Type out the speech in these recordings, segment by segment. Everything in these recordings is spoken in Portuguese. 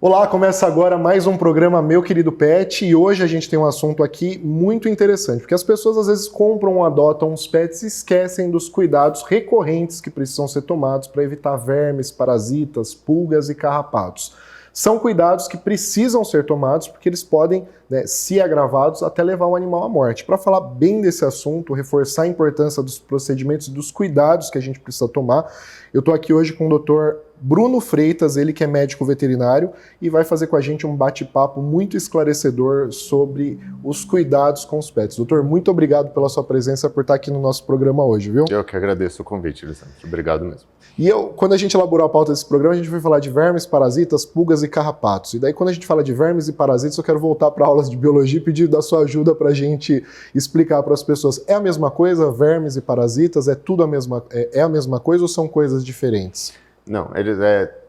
Olá, começa agora mais um programa Meu Querido Pet e hoje a gente tem um assunto aqui muito interessante, porque as pessoas às vezes compram ou adotam uns pets e esquecem dos cuidados recorrentes que precisam ser tomados para evitar vermes, parasitas, pulgas e carrapatos. São cuidados que precisam ser tomados porque eles podem, se agravados, até levar o animal à morte. Para falar bem desse assunto, reforçar a importância dos procedimentos e dos cuidados que a gente precisa tomar, eu estou aqui hoje com o Dr. Bruno Freitas, ele que é médico veterinário, e vai fazer com a gente um bate-papo muito esclarecedor sobre os cuidados com os pets. Doutor, muito obrigado pela sua presença, por estar aqui no nosso programa hoje, viu? Eu que agradeço o convite, Lisandro. Obrigado mesmo. E quando a gente elaborou a pauta desse programa, a gente vai falar de vermes, parasitas, pulgas e carrapatos. E daí, quando a gente fala de vermes e parasitas, eu quero voltar para aulas de biologia e pedir da sua ajuda para a gente explicar para as pessoas. É a mesma coisa, vermes e parasitas? É tudo a mesma coisa ou são coisas diferentes? Não,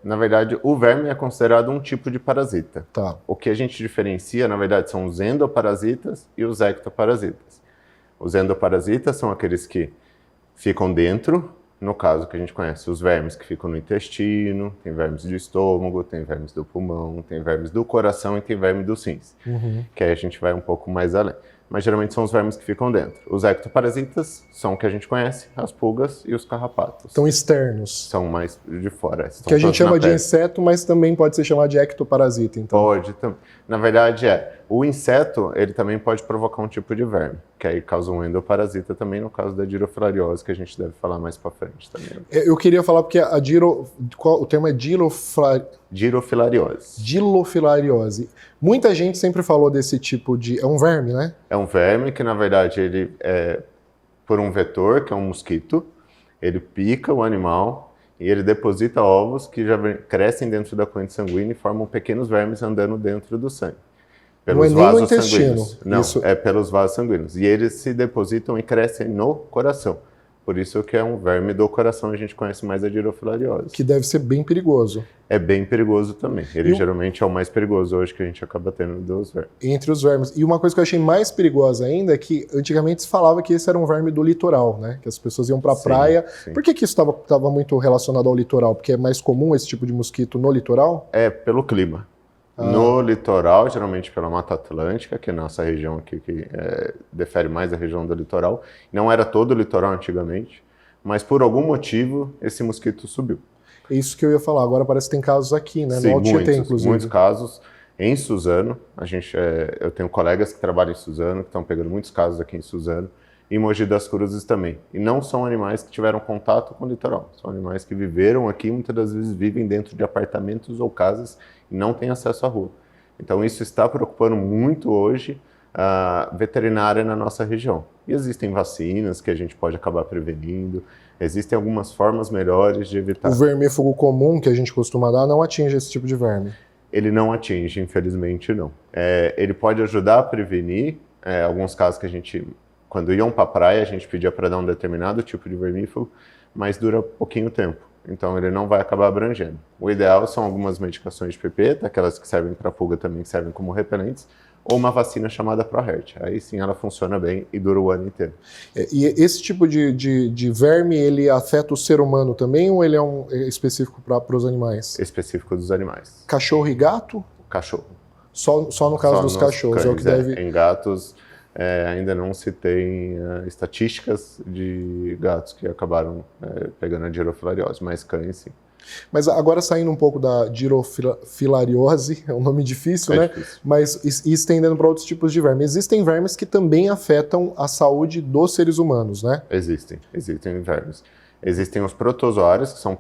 na verdade, o verme é considerado um tipo de parasita. Tá. O que a gente diferencia, na verdade, são os endoparasitas e os ectoparasitas. Os endoparasitas são aqueles que ficam dentro, no caso que a gente conhece, os vermes que ficam no intestino, tem vermes do estômago, tem vermes do pulmão, tem vermes do coração e tem vermes dos rins, que aí a gente vai um pouco mais além. Mas geralmente são os vermes que ficam dentro. Os ectoparasitas são o que a gente conhece, as pulgas e os carrapatos. São externos. São mais de fora. Que a gente chama de inseto, mas também pode ser chamado de ectoparasita, então. Pode também. Na verdade, o inseto, ele também pode provocar um tipo de verme, que aí causa um endoparasita também, no caso da dirofilariose, que a gente deve falar mais pra frente também. Eu queria falar porque o termo é Dirofilariose. Dilofilariose. Muita gente sempre falou desse tipo de... É um verme, né? É um verme que, na verdade, ele é por um vetor, que é um mosquito. Ele pica o animal e ele deposita ovos que já crescem dentro da corrente sanguínea e formam pequenos vermes andando dentro do sangue. Pelos vasos sanguíneos. Não, é pelos vasos sanguíneos. E eles se depositam e crescem no coração. Por isso que é um verme do coração, a gente conhece mais a dirofilariose. Que deve ser bem perigoso. É bem perigoso também. Ele geralmente é o mais perigoso hoje que a gente acaba tendo dos vermes. Entre os vermes. E uma coisa que eu achei mais perigosa ainda é que antigamente se falava que esse era um verme do litoral, né? Que as pessoas iam para a praia. Sim. Por que isso estava muito relacionado ao litoral? Porque é mais comum esse tipo de mosquito no litoral? É pelo clima. No litoral, geralmente pela Mata Atlântica, que é a nossa região aqui, que defere mais a região do litoral. Não era todo o litoral antigamente, mas por algum motivo esse mosquito subiu. É isso que eu ia falar. Agora parece que tem casos aqui, né? Sim, no Tietê, inclusive. Muitos casos. Em Suzano, eu tenho colegas que trabalham em Suzano, que estão pegando muitos casos aqui em Suzano, e em Mogi das Cruzes também. E não são animais que tiveram contato com o litoral. São animais que viveram aqui, muitas das vezes vivem dentro de apartamentos ou casas e não têm acesso à rua. Então isso está preocupando muito hoje a veterinária na nossa região. E existem vacinas que a gente pode acabar prevenindo, existem algumas formas melhores de evitar. O vermífugo comum que a gente costuma dar não atinge esse tipo de verme? Ele não atinge, infelizmente não. Ele pode ajudar a prevenir alguns casos que a gente... Quando iam para a praia, a gente pedia para dar um determinado tipo de vermífugo, mas dura pouquinho tempo. Então, ele não vai acabar abrangendo. O ideal são algumas medicações de pipeta, aquelas que servem para pulga também, que servem como repelentes, ou uma vacina chamada ProHeart. Aí sim ela funciona bem e dura o ano inteiro. E esse tipo de verme, ele afeta o ser humano também ou ele é específico para os animais? Específico dos animais. Cachorro e gato? Cachorro. Só no caso dos cachorros. Cães, é o que deve... Em gatos... ainda não se tem estatísticas de gatos que acabaram pegando a dirofilariose, mas cães sim. Mas agora saindo um pouco da dirofilariose, é um nome difícil, né? Difícil. Mas estendendo para outros tipos de vermes. Existem vermes que também afetam a saúde dos seres humanos, né? Existem vermes. Existem os protozoários, que são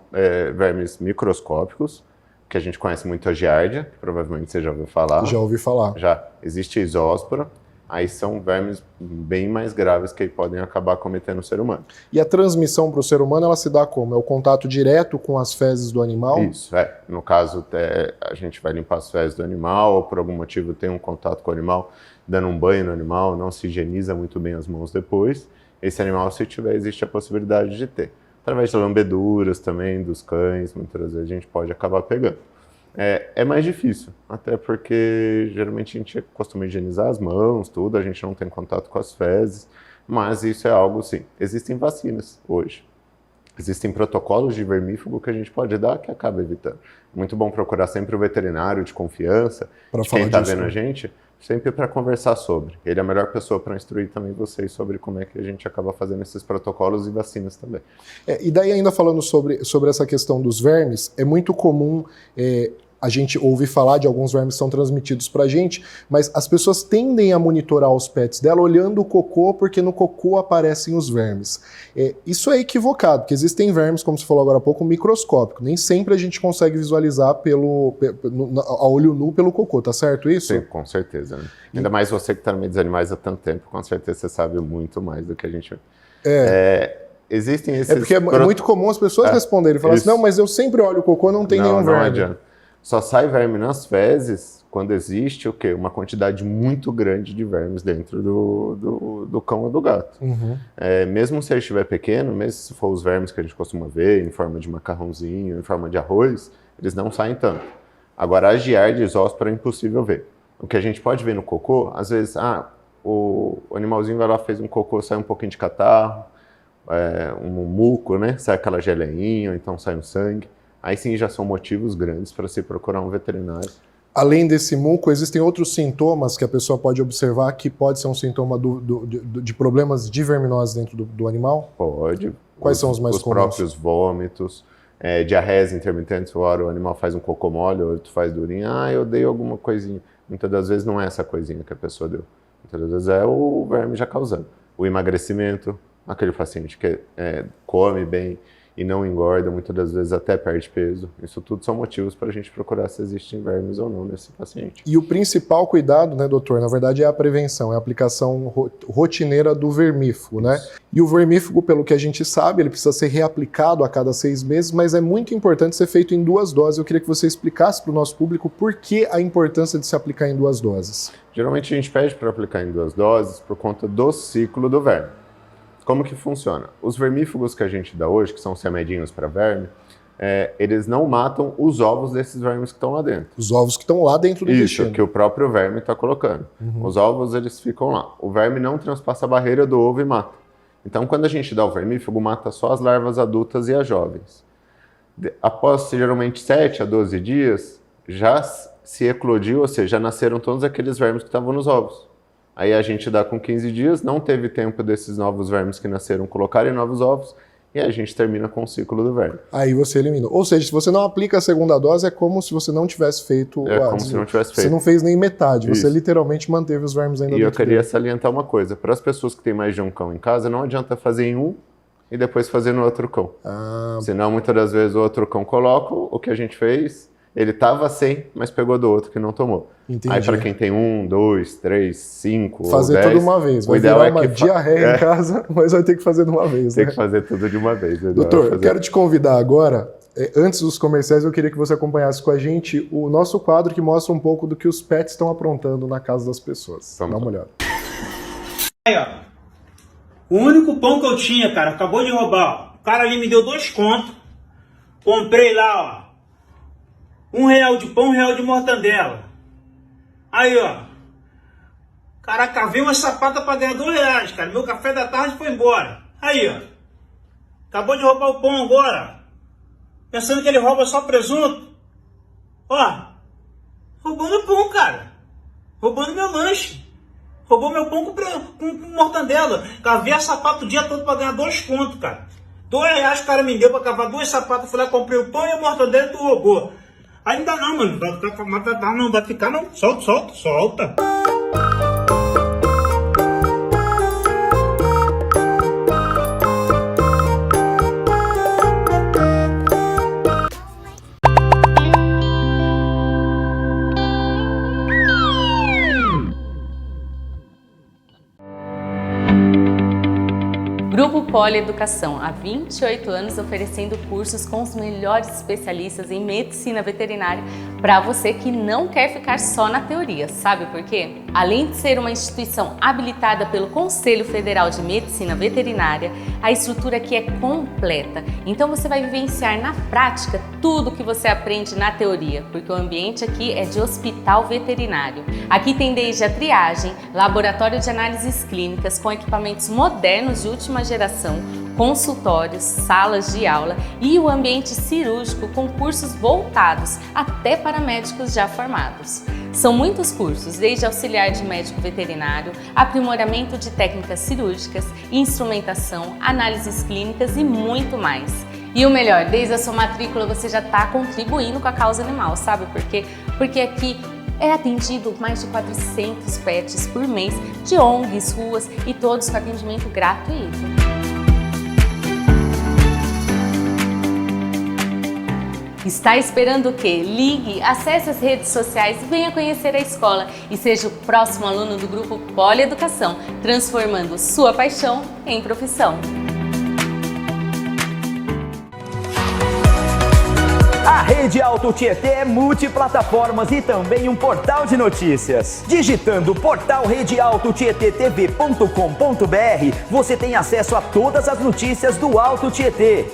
vermes microscópicos, que a gente conhece muito a giardia, que provavelmente você já ouviu falar. Já ouvi falar. Já. Existe a isóspora. Aí são vermes bem mais graves que aí podem acabar cometendo o ser humano. E a transmissão para o ser humano, ela se dá como? É o contato direto com as fezes do animal? Isso, No caso, a gente vai limpar as fezes do animal, ou por algum motivo tem um contato com o animal, dando um banho no animal, não se higieniza muito bem as mãos depois. Esse animal, se tiver, existe a possibilidade de ter. Através de lambeduras também, dos cães, muitas vezes a gente pode acabar pegando. É mais difícil, até porque geralmente a gente costuma higienizar as mãos, tudo, a gente não tem contato com as fezes, mas isso é algo, sim. Existem vacinas hoje. Existem protocolos de vermífugo que a gente pode dar que acaba evitando. Muito bom procurar sempre o veterinário de confiança, de quem está vendo a gente, sempre para conversar sobre. Ele é a melhor pessoa para instruir também vocês sobre como é que a gente acaba fazendo esses protocolos e vacinas também. E daí ainda falando sobre essa questão dos vermes, é muito comum a gente ouve falar de alguns vermes que são transmitidos para a gente, mas as pessoas tendem a monitorar os pets dela olhando o cocô, porque no cocô aparecem os vermes. Isso é equivocado, porque existem vermes, como você falou agora há pouco, microscópico. Nem sempre a gente consegue visualizar a olho nu pelo cocô, tá certo isso? Sim, com certeza. Né? Ainda mais você que está no meio dos animais há tanto tempo, com certeza você sabe muito mais do que a gente... Existem esses... porque é muito comum as pessoas responderem, falarem assim, não, mas eu sempre olho o cocô, não tem nenhum verme. Não adianta. Só sai verme nas fezes quando existe o quê? Uma quantidade muito grande de vermes dentro do cão ou do gato. Uhum. Mesmo se ele estiver pequeno, mesmo se for os vermes que a gente costuma ver, em forma de macarrãozinho, em forma de arroz, eles não saem tanto. Agora, a giardia isóspora é impossível ver. O que a gente pode ver no cocô, às vezes, o animalzinho vai lá, fez um cocô, sai um pouquinho de catarro, um muco, né? Sai aquela geleinha, ou então sai um sangue. Aí sim já são motivos grandes para se procurar um veterinário. Além desse muco, existem outros sintomas que a pessoa pode observar que pode ser um sintoma de problemas de verminose dentro do animal? Pode. Quais são os mais comuns? Os próprios vômitos, diarreias intermitentes, o animal faz um cocô mole, ou outro faz durinho, eu dei alguma coisinha. Muitas das vezes não é essa coisinha que a pessoa deu. Muitas das vezes é o verme já causando. O emagrecimento, aquele paciente que come bem e não engorda, muitas das vezes até perde peso. Isso tudo são motivos para a gente procurar se existem vermes ou não nesse paciente. E o principal cuidado, né, doutor, na verdade é a prevenção, é a aplicação rotineira do vermífugo, né? E o vermífugo, pelo que a gente sabe, ele precisa ser reaplicado a cada 6 meses, mas é muito importante ser feito em 2 doses. Eu queria que você explicasse para o nosso público por que a importância de se aplicar em 2 doses. Geralmente a gente pede para aplicar em 2 doses por conta do ciclo do verme. Como que funciona? Os vermífugos que a gente dá hoje, que são os remedinhos para verme, eles não matam os ovos desses vermes que estão lá dentro. Os ovos que estão lá dentro do intestino. Isso, que o próprio verme está colocando. Uhum. Os ovos, eles ficam lá. O verme não transpassa a barreira do ovo e mata. Então, quando a gente dá o vermífugo, mata só as larvas adultas e as jovens. Após, geralmente, 7 a 12 dias, já se eclodiu, ou seja, já nasceram todos aqueles vermes que estavam nos ovos. Aí a gente dá com 15 dias, não teve tempo desses novos vermes que nasceram colocarem novos ovos, e a gente termina com o ciclo do verme. Aí você elimina. Ou seja, se você não aplica a segunda dose, é como se você não tivesse feito... se não tivesse feito. Você não fez nem metade, você literalmente manteve os vermes ainda dentro. E eu queria salientar uma coisa, para as pessoas que têm mais de um cão em casa, não adianta fazer em um e depois fazer no outro cão. Senão, muitas das vezes, o outro cão coloca o que a gente fez, ele estava sem, mas pegou do outro que não tomou. Entendi. Aí para quem tem 1, 2, 3, 5 fazer ou 10, tudo de uma vez. Vai virar uma diarreia em casa, mas vai ter que fazer de uma vez. Tem que fazer tudo de uma vez. Doutor, eu quero te convidar agora, antes dos comerciais, eu queria que você acompanhasse com a gente o nosso quadro que mostra um pouco do que os pets estão aprontando na casa das pessoas. Dá uma olhada. Aí, ó. O único pão que eu tinha, cara, acabou de roubar. O cara ali me deu 2 contos. Comprei lá, ó. R$1 de pão, R$1 de mortandela. Aí, ó. Caraca, veio uma sapata pra ganhar R$2, cara. Meu café da tarde foi embora. Aí, ó. Acabou de roubar o pão agora. Pensando que ele rouba só presunto. Ó. Roubou meu pão, cara. Roubando meu lanche. Roubou meu pão com mortandela. Cavei a sapata o dia todo pra ganhar 2 contos, cara. R$2 o cara me deu pra cavar 2 sapatos. Fui lá, comprei o pão e a mortandela e tu roubou. Ainda não, mano. Não vai ficar, não. Solta. Grupo Poli Educação, há 28 anos oferecendo cursos com os melhores especialistas em medicina veterinária para você que não quer ficar só na teoria. Sabe por quê? Além de ser uma instituição habilitada pelo Conselho Federal de Medicina Veterinária, a estrutura aqui é completa. Então você vai vivenciar na prática tudo que você aprende na teoria, porque o ambiente aqui é de hospital veterinário. Aqui tem desde a triagem, laboratório de análises clínicas com equipamentos modernos de última geração, consultórios, salas de aula e o ambiente cirúrgico com cursos voltados até para médicos já formados. São muitos cursos, desde auxiliar de médico veterinário, aprimoramento de técnicas cirúrgicas, instrumentação, análises clínicas e muito mais. E o melhor, desde a sua matrícula você já está contribuindo com a causa animal, sabe por quê? Porque aqui é atendido mais de 400 pets por mês de ONGs, ruas e todos com atendimento gratuito. Está esperando o quê? Ligue, acesse as redes sociais, venha conhecer a escola e seja o próximo aluno do grupo Polieducação, transformando sua paixão em profissão. A Rede Auto Tietê é multiplataformas e também um portal de notícias. Digitando portal redeautotiettv.com.br, você tem acesso a todas as notícias do Auto Tietê.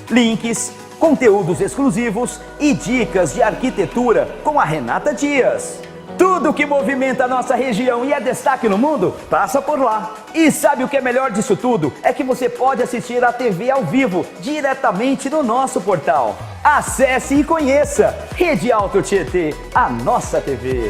Links, conteúdos exclusivos e dicas de arquitetura com a Renata Dias. Tudo que movimenta a nossa região e é destaque no mundo, passa por lá. E sabe o que é melhor disso tudo? É que você pode assistir a TV ao vivo, diretamente no nosso portal. Acesse e conheça Rede Auto Tietê, a nossa TV.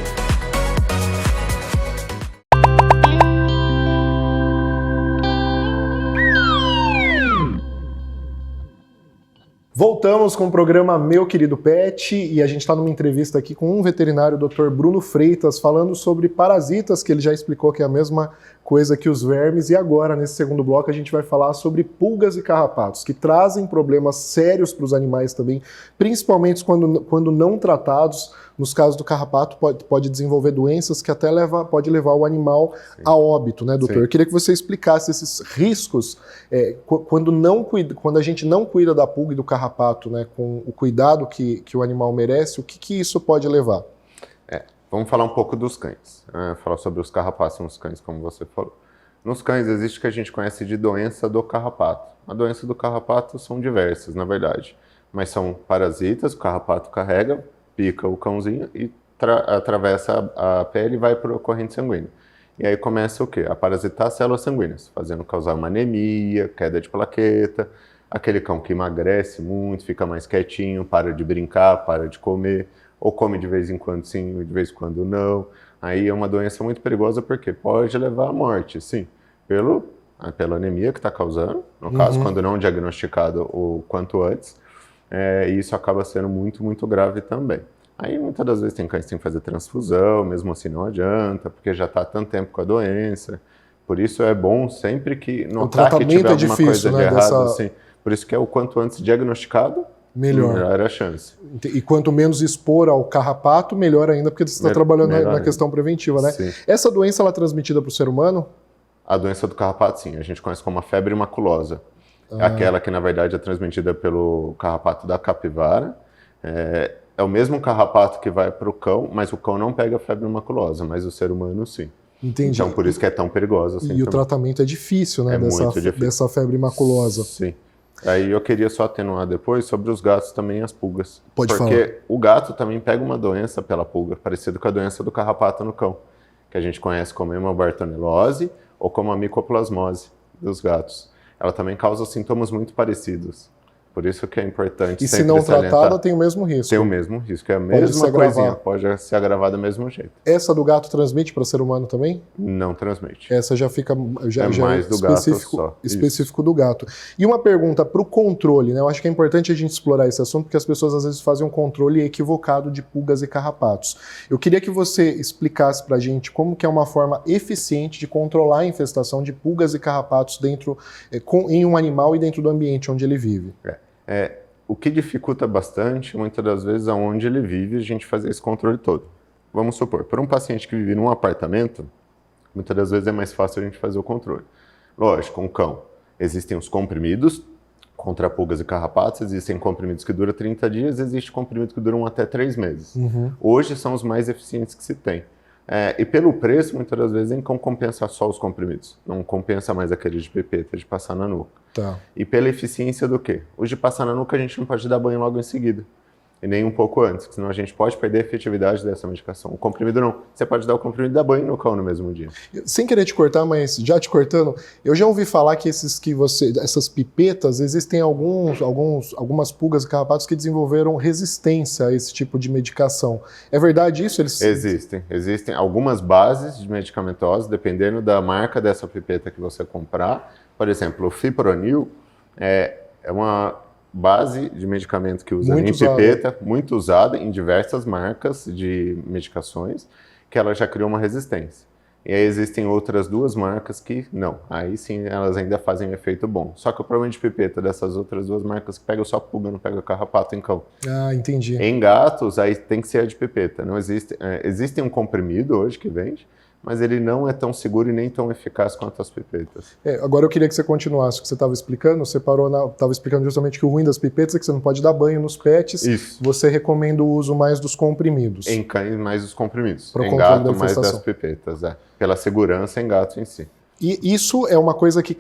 Voltamos com o programa Meu Querido Pet e a gente está numa entrevista aqui com um veterinário, o Dr. Bruno Freitas, falando sobre parasitas, que ele já explicou que é a mesma coisa que os vermes, e agora, nesse segundo bloco, a gente vai falar sobre pulgas e carrapatos, que trazem problemas sérios para os animais também, principalmente quando não tratados. Nos casos do carrapato, pode desenvolver doenças que até pode levar o animal a óbito, né, doutor? Sim. Eu queria que você explicasse esses riscos quando a gente não cuida da pulga e do carrapato, né, com o cuidado que o animal merece, o que isso pode levar? Vamos falar um pouco dos cães, falar sobre os carrapatos nos cães, como você falou. Nos cães existe o que a gente conhece de doença do carrapato. A doença do carrapato são diversas, na verdade, mas são parasitas, o carrapato carrega, pica o cãozinho e atravessa a pele e vai para a corrente sanguínea. E aí começa o quê? A parasitar as células sanguíneas, causar uma anemia, queda de plaqueta, aquele cão que emagrece muito, fica mais quietinho, para de brincar, para de comer, ou come de vez em quando sim, de vez em quando não. Aí é uma doença muito perigosa porque pode levar à morte, sim, pela anemia que está causando, no caso, quando não diagnosticado o quanto antes, e isso acaba sendo muito, muito grave também. Aí muitas das vezes tem cães que tem que fazer transfusão, mesmo assim não adianta, porque já está há tanto tempo com a doença. Por isso é bom sempre que notar que tiver alguma coisa de errado, assim. Por isso que é o quanto antes diagnosticado, melhor a chance. E quanto menos expor ao carrapato, melhor ainda, porque você está trabalhando na questão preventiva, né? Sim. Essa doença ela é transmitida para o ser humano? A doença do carrapato, sim. A gente conhece como a febre maculosa. Aquela que, na verdade, é transmitida pelo carrapato da capivara. É o mesmo carrapato que vai para o cão, mas o cão não pega febre maculosa, mas o ser humano, sim. Entendi. Então, por isso que é tão perigosa. Assim, e o tratamento é difícil, né? Dessa febre maculosa. Sim. Aí eu queria só atenuar depois sobre os gatos também e as pulgas. Pode falar. Porque o gato também pega uma doença pela pulga, parecida com a doença do carrapato no cão, que a gente conhece como hemobartonelose ou como a micoplasmose dos gatos. Ela também causa sintomas muito parecidos. Por isso que é importante sempre salientar. E se não tratada, tem o mesmo risco. Tem o mesmo risco, é a mesma coisinha, pode se agravar do mesmo jeito. Essa do gato transmite para ser humano também? Não transmite. Essa já fica mais do específico do gato. E uma pergunta para o controle, né? Eu acho que é importante a gente explorar esse assunto, porque as pessoas às vezes fazem um controle equivocado de pulgas e carrapatos. Eu queria que você explicasse para a gente como que é uma forma eficiente de controlar a infestação de pulgas e carrapatos em um animal e dentro do ambiente onde ele vive. O que dificulta bastante, muitas das vezes, aonde ele vive, a gente fazer esse controle todo. Vamos supor, para um paciente que vive num apartamento, muitas das vezes é mais fácil a gente fazer o controle. Lógico, um cão, existem os comprimidos contra pulgas e carrapatos, existem comprimidos que duram 30 dias, existem comprimidos que duram até 3 meses. Hoje são os mais eficientes que se tem. E pelo preço, muitas das vezes, não compensa só os comprimidos. Não compensa mais aqueles de pipeta, de passar na nuca. Tá. E pela eficiência do quê? Os de passar na nuca a gente não pode dar banho logo em seguida. e nem um pouco antes, senão a gente pode perder a efetividade dessa medicação. O comprimido não. Você pode dar o comprimido e dar banho no cão no mesmo dia. Sem querer te cortar, mas já te cortando, eu já ouvi falar que essas pipetas, existem algumas pulgas e carrapatos que desenvolveram resistência a esse tipo de medicação. É verdade isso? Existem algumas bases de medicamentosos, dependendo da marca dessa pipeta que você comprar. Por exemplo, o fipronil é uma base de medicamento que usa em pipeta, muito usada em diversas marcas de medicações, que ela já criou uma resistência. E aí existem outras 2 marcas que não. Aí sim elas ainda fazem um efeito bom. Só que o problema de pipeta dessas outras 2 marcas que pega só pulga, não pega carrapato em cão. Ah, entendi. Em gatos, aí tem que ser a de pipeta. Não existe um comprimido hoje que vende, mas ele não é tão seguro e nem tão eficaz quanto as pipetas. Agora eu queria que você continuasse o que você estava explicando. Você estava explicando justamente que o ruim das pipetas é que você não pode dar banho nos pets. Isso. Você recomenda o uso mais dos comprimidos. Em cães, mais dos comprimidos. Em gato, mais das pipetas. Pela segurança em gato em si. E isso é uma coisa que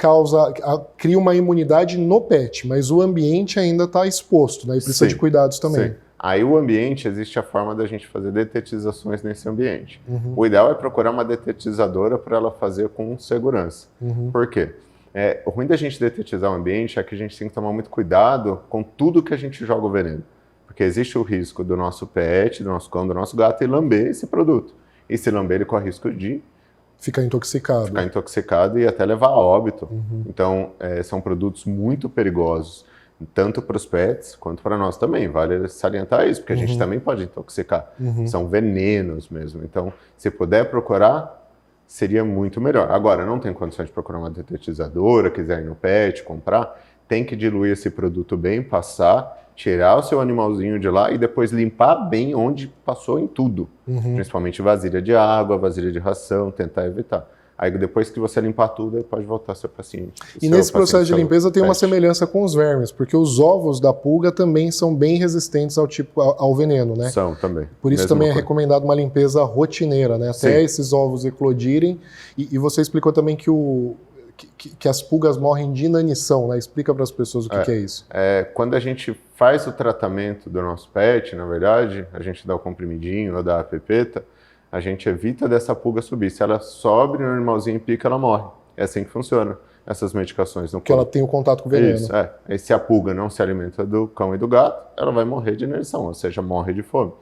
cria uma imunidade no pet, mas o ambiente ainda está exposto, né? E precisa de cuidados também. Sim. Aí o ambiente, existe a forma da gente fazer detetizações nesse ambiente. O ideal é procurar uma detetizadora para ela fazer com segurança. Por quê? O ruim da gente detetizar o ambiente é que a gente tem que tomar muito cuidado com tudo que a gente joga o veneno. Porque existe o risco do nosso pet, do nosso cão, do nosso gato, e lamber esse produto. E se lamber, ele corre risco de ficar intoxicado e até levar a óbito. Então, são produtos muito perigosos, tanto para os pets quanto para nós também. Vale salientar isso, porque a gente também pode intoxicar. São venenos mesmo. Então, se puder procurar, seria muito melhor. Agora, não tem condições de procurar uma detetizadora, quiser ir no pet, comprar, tem que diluir esse produto bem, passar, tirar o seu animalzinho de lá e depois limpar bem onde passou em tudo. Principalmente vasilha de água, vasilha de ração, tentar evitar. Aí depois que você limpar tudo, aí pode voltar seu paciente. E nesse processo de limpeza tem uma semelhança com os vermes, porque os ovos da pulga também são bem resistentes ao veneno, né? São também. Por isso também é recomendado uma limpeza rotineira, né? Até esses ovos eclodirem. E você explicou também que as pulgas morrem de inanição, né? Explica para as pessoas o que é isso. Quando a gente faz o tratamento do nosso pet, na verdade, a gente dá o comprimidinho ou dá a pipeta, a gente evita dessa pulga subir. Se ela sobe no animalzinho e pica, ela morre. É assim que funciona essas medicações no corpo. Porque ela tem o contato com o veneno. Isso, E se a pulga não se alimenta do cão e do gato, ela vai morrer de inanição, ou seja, morre de fome.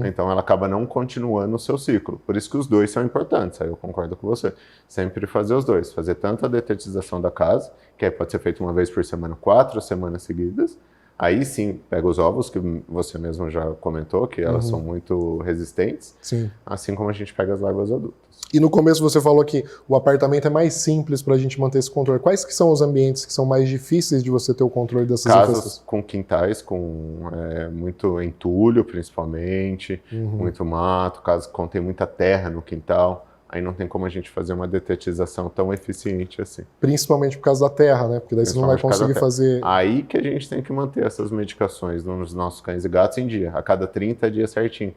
Então ela acaba não continuando o seu ciclo. Por isso que os 2 são importantes, aí eu concordo com você. Sempre fazer os 2. Fazer tanto a detetização da casa, que aí pode ser feito uma vez por semana, 4 semanas seguidas. Aí sim, pega os ovos, que você mesmo já comentou, que elas são muito resistentes. Sim. Assim como a gente pega as larvas adultas. E no começo você falou que o apartamento é mais simples para a gente manter esse controle. Quais que são os ambientes que são mais difíceis de você ter o controle dessas infestações? Casas com quintais, com muito entulho, principalmente, muito mato, casas que contém muita terra no quintal. Aí não tem como a gente fazer uma detetização tão eficiente assim. Principalmente por causa da terra, né? Porque daí você não vai conseguir fazer... Aí que a gente tem que manter essas medicações nos nossos cães e gatos em dia, a cada 30 dias certinho.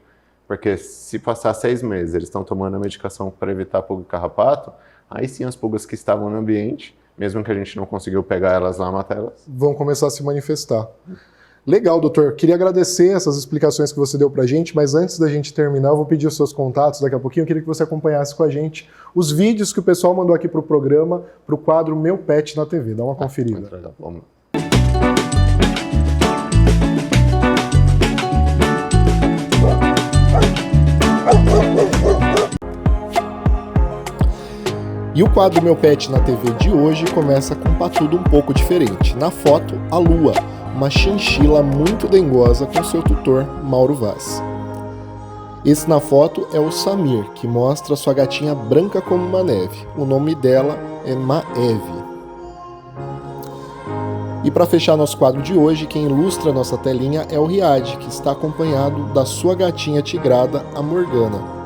Porque se passar 6 meses, eles estão tomando a medicação para evitar pulga e carrapato, aí sim as pulgas que estavam no ambiente, mesmo que a gente não conseguiu pegar elas lá, matar elas, vão começar a se manifestar. Legal, doutor. Queria agradecer essas explicações que você deu pra gente, mas antes da gente terminar, eu vou pedir os seus contatos daqui a pouquinho. Eu queria que você acompanhasse com a gente os vídeos que o pessoal mandou aqui pro programa, pro quadro Meu Pet na TV. Dá uma conferida. Vamos lá. E o quadro Meu Pet na TV de hoje começa com um patudo um pouco diferente. Na foto, a Lua, uma chinchila muito dengosa com seu tutor, Mauro Vaz. Esse na foto é o Samir, que mostra sua gatinha branca como uma neve. O nome dela é Maeve. E para fechar nosso quadro de hoje, quem ilustra nossa telinha é o Riad, que está acompanhado da sua gatinha tigrada, a Morgana.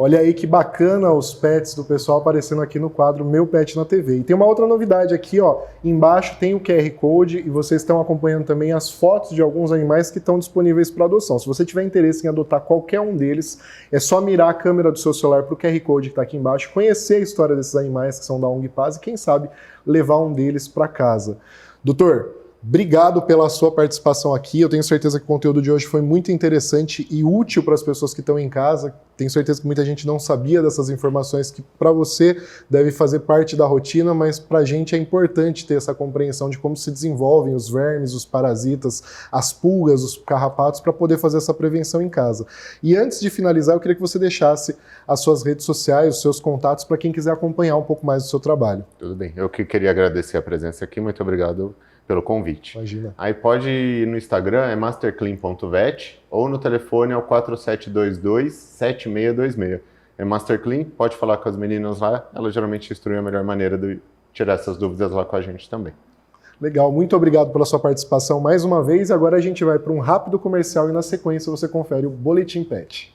Olha aí que bacana os pets do pessoal aparecendo aqui no quadro Meu Pet na TV. E tem uma outra novidade aqui, ó, embaixo tem o QR Code e vocês estão acompanhando também as fotos de alguns animais que estão disponíveis para adoção. Se você tiver interesse em adotar qualquer um deles, é só mirar a câmera do seu celular para o QR Code que está aqui embaixo, conhecer a história desses animais que são da ONG Paz e quem sabe levar um deles para casa. Doutor, obrigado pela sua participação aqui. Eu tenho certeza que o conteúdo de hoje foi muito interessante e útil para as pessoas que estão em casa. Tenho certeza que muita gente não sabia dessas informações que para você deve fazer parte da rotina, mas para a gente é importante ter essa compreensão de como se desenvolvem os vermes, os parasitas, as pulgas, os carrapatos, para poder fazer essa prevenção em casa. E antes de finalizar, eu queria que você deixasse as suas redes sociais, os seus contatos, para quem quiser acompanhar um pouco mais do seu trabalho. Tudo bem. Eu que queria agradecer a presença aqui. Muito obrigado pelo convite. Imagina. Aí pode ir no Instagram, é masterclean.vet, ou no telefone é o 4722-7626. É Masterclean, pode falar com as meninas lá, elas geralmente instruem a melhor maneira de tirar essas dúvidas lá com a gente também. Legal, muito obrigado pela sua participação mais uma vez. Agora a gente vai para um rápido comercial e na sequência você confere o Boletim Pet.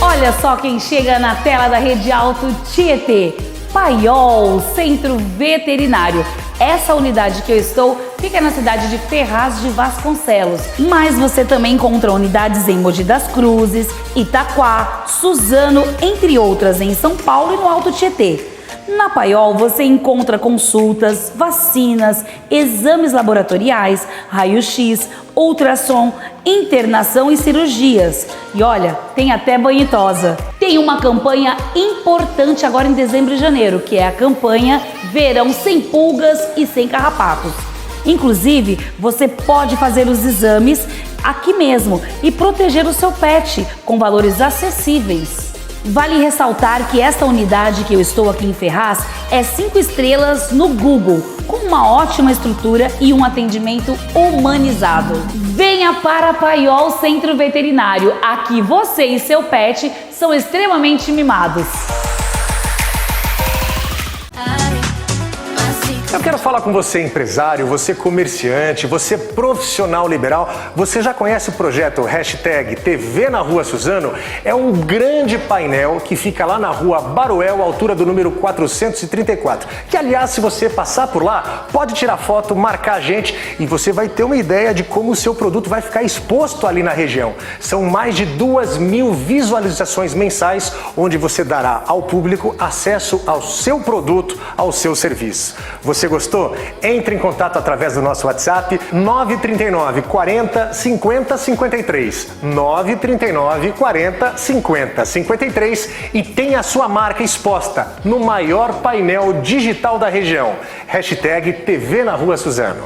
Olha só quem chega na tela da Rede Alto Tietê. Paiol, Centro Veterinário. Essa unidade que eu estou fica na cidade de Ferraz de Vasconcelos. Mas você também encontra unidades em Mogi das Cruzes, Itaquá, Suzano, entre outras em São Paulo e no Alto Tietê. Na Paiol você encontra consultas, vacinas, exames laboratoriais, raio-x, ultrassom, internação e cirurgias. E olha, tem até banho e tosa. Tem uma campanha importante agora em dezembro e janeiro, que é a campanha Verão Sem Pulgas e Sem Carrapatos. Inclusive, você pode fazer os exames aqui mesmo e proteger o seu pet com valores acessíveis. Vale ressaltar que esta unidade que eu estou aqui em Ferraz é 5 estrelas no Google, com uma ótima estrutura e um atendimento humanizado. Venha para Paiol Centro Veterinário, aqui você e seu pet são extremamente mimados. Eu quero falar com você, empresário, você comerciante, você profissional liberal. Você já conhece o projeto #TV na Rua Suzano? É um grande painel que fica lá na Rua Baruel, altura do número 434. Que, aliás, se você passar por lá, pode tirar foto, marcar a gente e você vai ter uma ideia de como o seu produto vai ficar exposto ali na região. São mais de 2.000 visualizações mensais, onde você dará ao público acesso ao seu produto, ao seu serviço. Você gostou? Entre em contato através do nosso WhatsApp 939 40 50 53 939 40 50 53 e tenha a sua marca exposta no maior painel digital da região. #TV na Rua Suzano.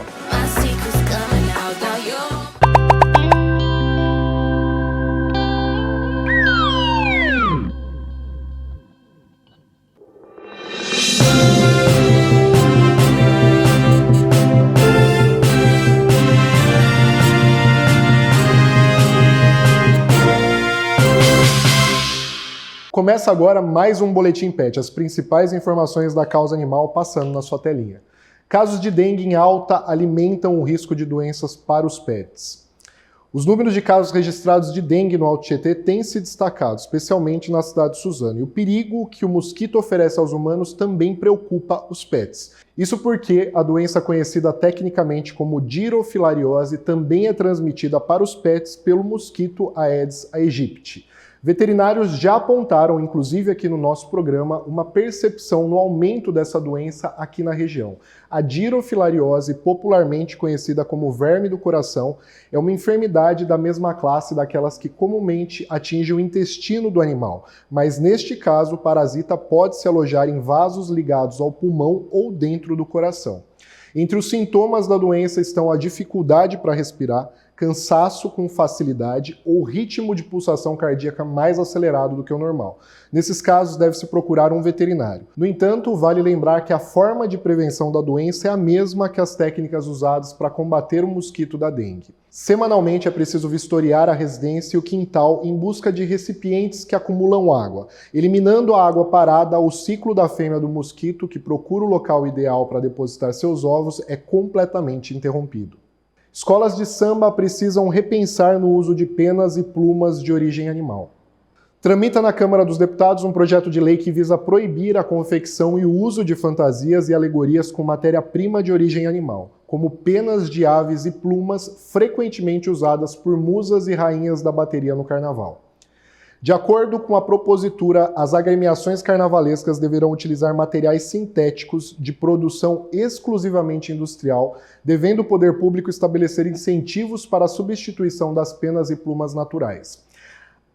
Começa agora mais um Boletim Pet, as principais informações da causa animal passando na sua telinha. Casos de dengue em alta alimentam o risco de doenças para os pets. Os números de casos registrados de dengue no Alto Tietê têm se destacado, especialmente na cidade de Suzano. E o perigo que o mosquito oferece aos humanos também preocupa os pets. Isso porque a doença conhecida tecnicamente como dirofilariose também é transmitida para os pets pelo mosquito Aedes aegypti. Veterinários já apontaram, inclusive aqui no nosso programa, uma percepção no aumento dessa doença aqui na região. A dirofilariose, popularmente conhecida como verme do coração, é uma enfermidade da mesma classe daquelas que comumente atinge o intestino do animal, mas neste caso o parasita pode se alojar em vasos ligados ao pulmão ou dentro do coração. Entre os sintomas da doença estão a dificuldade para respirar, cansaço com facilidade ou ritmo de pulsação cardíaca mais acelerado do que o normal. Nesses casos, deve-se procurar um veterinário. No entanto, vale lembrar que a forma de prevenção da doença é a mesma que as técnicas usadas para combater o mosquito da dengue. Semanalmente é preciso vistoriar a residência e o quintal em busca de recipientes que acumulam água. Eliminando a água parada, o ciclo da fêmea do mosquito, que procura o local ideal para depositar seus ovos, é completamente interrompido. Escolas de samba precisam repensar no uso de penas e plumas de origem animal. Tramita na Câmara dos Deputados um projeto de lei que visa proibir a confecção e o uso de fantasias e alegorias com matéria-prima de origem animal, como penas de aves e plumas frequentemente usadas por musas e rainhas da bateria no carnaval. De acordo com a propositura, as agremiações carnavalescas deverão utilizar materiais sintéticos de produção exclusivamente industrial, devendo o poder público estabelecer incentivos para a substituição das penas e plumas naturais.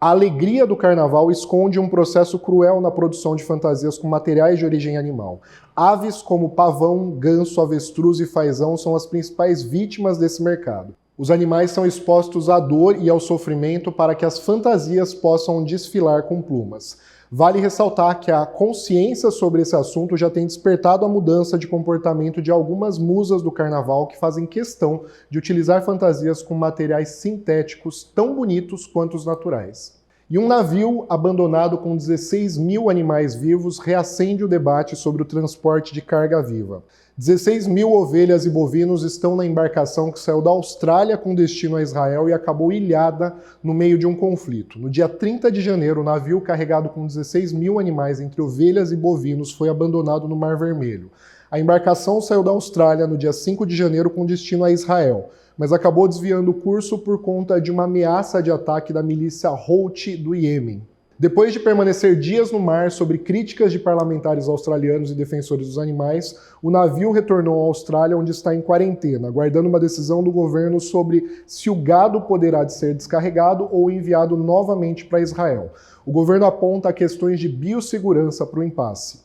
A alegria do carnaval esconde um processo cruel na produção de fantasias com materiais de origem animal. Aves como pavão, ganso, avestruz e fazão são as principais vítimas desse mercado. Os animais são expostos à dor e ao sofrimento para que as fantasias possam desfilar com plumas. Vale ressaltar que a consciência sobre esse assunto já tem despertado a mudança de comportamento de algumas musas do carnaval que fazem questão de utilizar fantasias com materiais sintéticos tão bonitos quanto os naturais. E um navio abandonado com 16 mil animais vivos reacende o debate sobre o transporte de carga viva. 16 mil ovelhas e bovinos estão na embarcação que saiu da Austrália com destino a Israel e acabou ilhada no meio de um conflito. No dia 30 de janeiro, o navio carregado com 16 mil animais entre ovelhas e bovinos foi abandonado no Mar Vermelho. A embarcação saiu da Austrália no dia 5 de janeiro com destino a Israel, mas acabou desviando o curso por conta de uma ameaça de ataque da milícia Houthi do Iêmen. Depois de permanecer dias no mar sob críticas de parlamentares australianos e defensores dos animais, o navio retornou à Austrália, onde está em quarentena, aguardando uma decisão do governo sobre se o gado poderá de ser descarregado ou enviado novamente para Israel. O governo aponta questões de biossegurança para o impasse.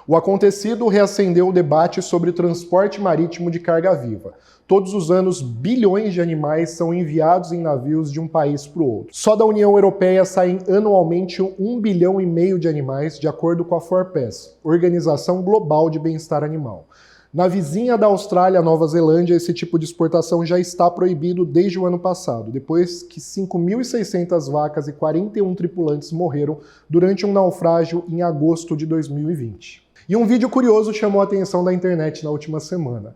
O acontecido reacendeu o debate sobre transporte marítimo de carga viva. Todos os anos, bilhões de animais são enviados em navios de um país para o outro. Só da União Europeia saem anualmente 1,5 bilhão de animais, de acordo com a FORPES, Organização Global de Bem-Estar Animal. Na vizinha da Austrália, Nova Zelândia, esse tipo de exportação já está proibido desde o ano passado, depois que 5.600 vacas e 41 tripulantes morreram durante um naufrágio em agosto de 2020. E um vídeo curioso chamou a atenção da internet na última semana.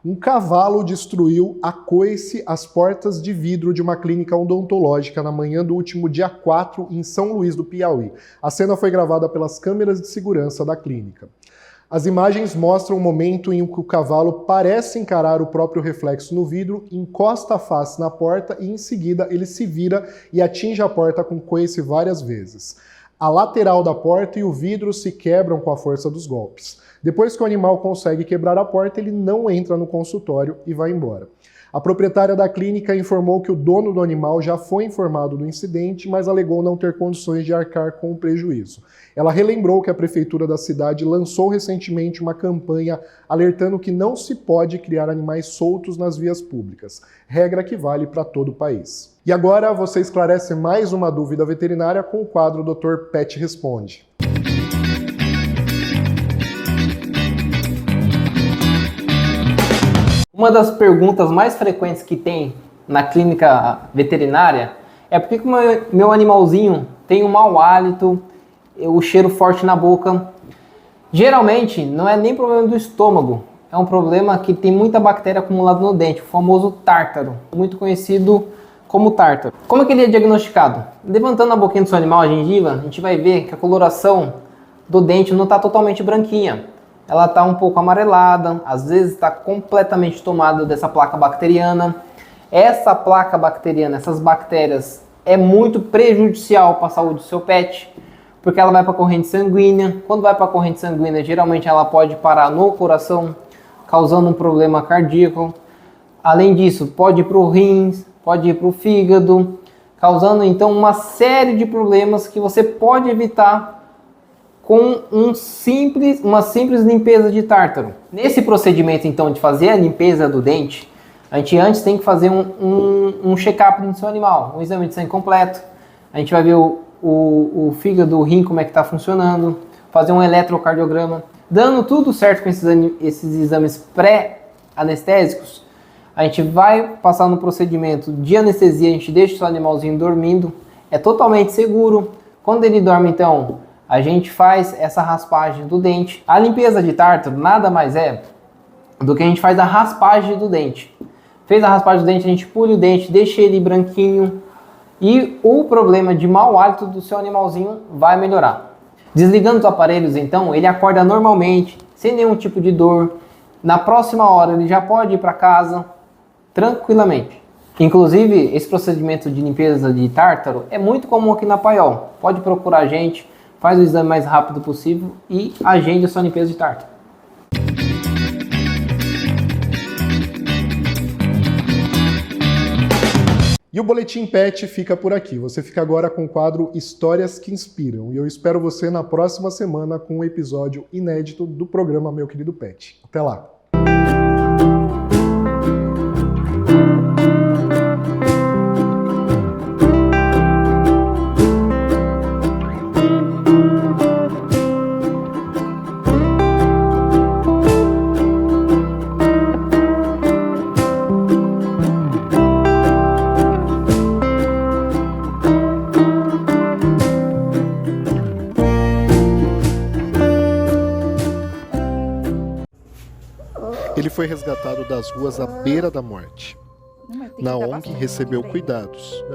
Um cavalo destruiu a coice as portas de vidro de uma clínica odontológica na manhã do último dia 4 em São Luís do Piauí. A cena foi gravada pelas câmeras de segurança da clínica. As imagens mostram o momento em que o cavalo parece encarar o próprio reflexo no vidro, encosta a face na porta e em seguida ele se vira e atinge a porta com coice várias vezes. A lateral da porta e o vidro se quebram com a força dos golpes. Depois que o animal consegue quebrar a porta, ele não entra no consultório e vai embora. A proprietária da clínica informou que o dono do animal já foi informado do incidente, mas alegou não ter condições de arcar com o prejuízo. Ela relembrou que a prefeitura da cidade lançou recentemente uma campanha alertando que não se pode criar animais soltos nas vias públicas, regra que vale para todo o país. E agora você esclarece mais uma dúvida veterinária com o quadro Dr. Pet Responde. Uma das perguntas mais frequentes que tem na clínica veterinária é por que o meu animalzinho tem um mau hálito, o cheiro forte na boca. Geralmente não é nem problema do estômago, é um problema que tem muita bactéria acumulada no dente, o famoso tártaro, muito conhecido como tártaro. Como é que ele é diagnosticado? Levantando a boquinha do seu animal, a gengiva, a gente vai ver que a coloração do dente não está totalmente branquinha. Ela está um pouco amarelada, às vezes está completamente tomada dessa placa bacteriana. Essa placa bacteriana, essas bactérias, é muito prejudicial para a saúde do seu pet, porque ela vai para a corrente sanguínea. Quando vai para a corrente sanguínea, geralmente ela pode parar no coração, causando um problema cardíaco. Além disso, pode ir para o rins, pode ir para o fígado, causando então uma série de problemas que você pode evitar com uma simples limpeza de tártaro. Nesse procedimento então de fazer a limpeza do dente, A gente antes tem que fazer um check-up no seu animal, um exame de sangue completo. A gente vai ver o fígado, o rim, como é que está funcionando, fazer um eletrocardiograma. Dando tudo certo com esses exames pré-anestésicos, a gente vai passar no procedimento de anestesia, a gente deixa o seu animalzinho dormindo, é totalmente seguro. Quando ele dorme, então, a gente faz essa raspagem do dente. A limpeza de tártaro nada mais é do que a gente faz a raspagem do dente. Fez a raspagem do dente, a gente pule o dente, deixa ele branquinho e o problema de mau hálito do seu animalzinho vai melhorar. Desligando os aparelhos, então, ele acorda normalmente, sem nenhum tipo de dor. Na próxima hora ele já pode ir para casa tranquilamente. Inclusive, esse procedimento de limpeza de tártaro é muito comum aqui na Paiol. Pode procurar a gente, faz o exame mais rápido possível e agende a sua limpeza de tártaro. E o Boletim Pet fica por aqui. Você fica agora com o quadro Histórias que Inspiram. E eu espero você na próxima semana com um episódio inédito do programa Meu Querido Pet. Até lá! Ele foi resgatado das ruas à beira da morte. Na ONG recebeu cuidados.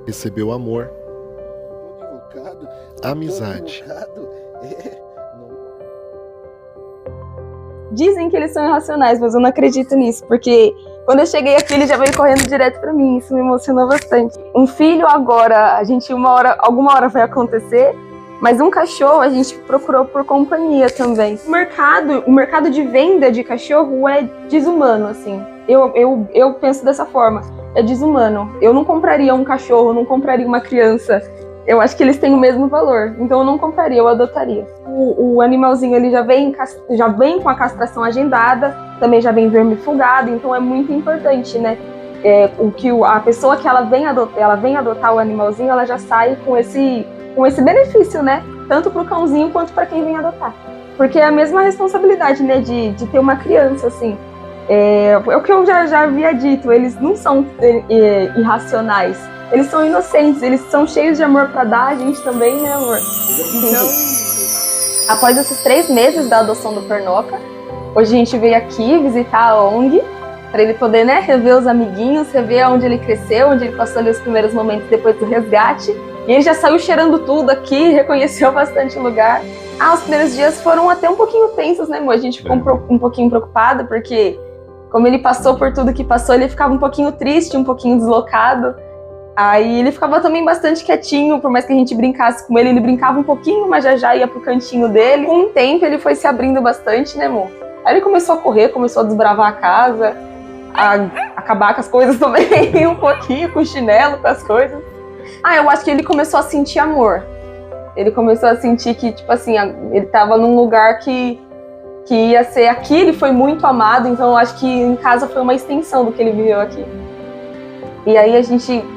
Recebeu amor, amizade. Dizem que eles são irracionais, mas eu não acredito nisso, porque quando eu cheguei aqui ele já veio correndo direto pra mim, isso me emocionou bastante. Um filho agora, alguma hora vai acontecer, mas um cachorro a gente procurou por companhia também. O mercado de venda de cachorro é desumano, assim. Eu penso dessa forma, é desumano. Eu não compraria um cachorro, não compraria uma criança. Eu acho que eles têm o mesmo valor, então eu não compraria, eu adotaria. O animalzinho ele já vem com a castração agendada, também já vem vermifugado, então é muito importante, né? A pessoa que ela vem adotar o animalzinho, ela já sai com esse benefício, né? Tanto pro cãozinho quanto para quem vem adotar. Porque é a mesma responsabilidade, né? De ter uma criança, assim. É o que eu já havia dito, eles não são irracionais. Eles são inocentes, eles são cheios de amor para dar a gente também, né, amor? Então, após esses 3 meses da adoção do Pernoca, hoje a gente veio aqui visitar a ONG para ele poder, né, rever os amiguinhos, rever onde ele cresceu, onde ele passou ali os primeiros momentos depois do resgate. E ele já saiu cheirando tudo aqui, reconheceu bastante o lugar. Os primeiros dias foram até um pouquinho tensos, né, amor? A gente ficou um pouquinho preocupada, porque como ele passou por tudo que passou, ele ficava um pouquinho triste, um pouquinho deslocado. Aí ele ficava também bastante quietinho, por mais que a gente brincasse com ele brincava um pouquinho, mas já ia pro cantinho dele. Com o tempo ele foi se abrindo bastante, né, amor? Aí ele começou a correr, começou a desbravar a casa, a acabar com as coisas também, um pouquinho, com o chinelo, com as coisas. Eu acho que ele começou a sentir amor. Ele começou a sentir que, tipo assim, ele tava num lugar que ia ser aqui, ele foi muito amado, então eu acho que em casa foi uma extensão do que ele viveu aqui. E aí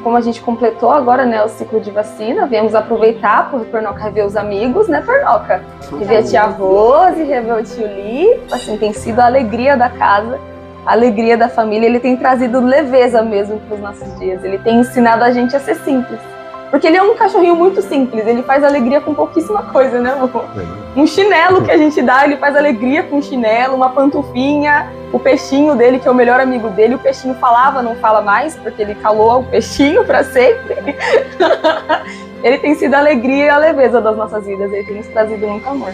como a gente completou agora, né, o ciclo de vacina, viemos aproveitar por Pernoca rever os amigos, né, Pernoca? Rever a tia Rose, rever o tio Li, assim, tem sido a alegria da casa, a alegria da família, ele tem trazido leveza mesmo para os nossos dias, ele tem ensinado a gente a ser simples. Porque ele é um cachorrinho muito simples, ele faz alegria com pouquíssima coisa, né, amor? Um chinelo que a gente dá, ele faz alegria com um chinelo, uma pantufinha, o peixinho dele, que é o melhor amigo dele, o peixinho falava, não fala mais, porque ele calou o peixinho para sempre. Ele tem sido a alegria e a leveza das nossas vidas, ele tem nos trazido muito amor.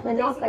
Pernoca,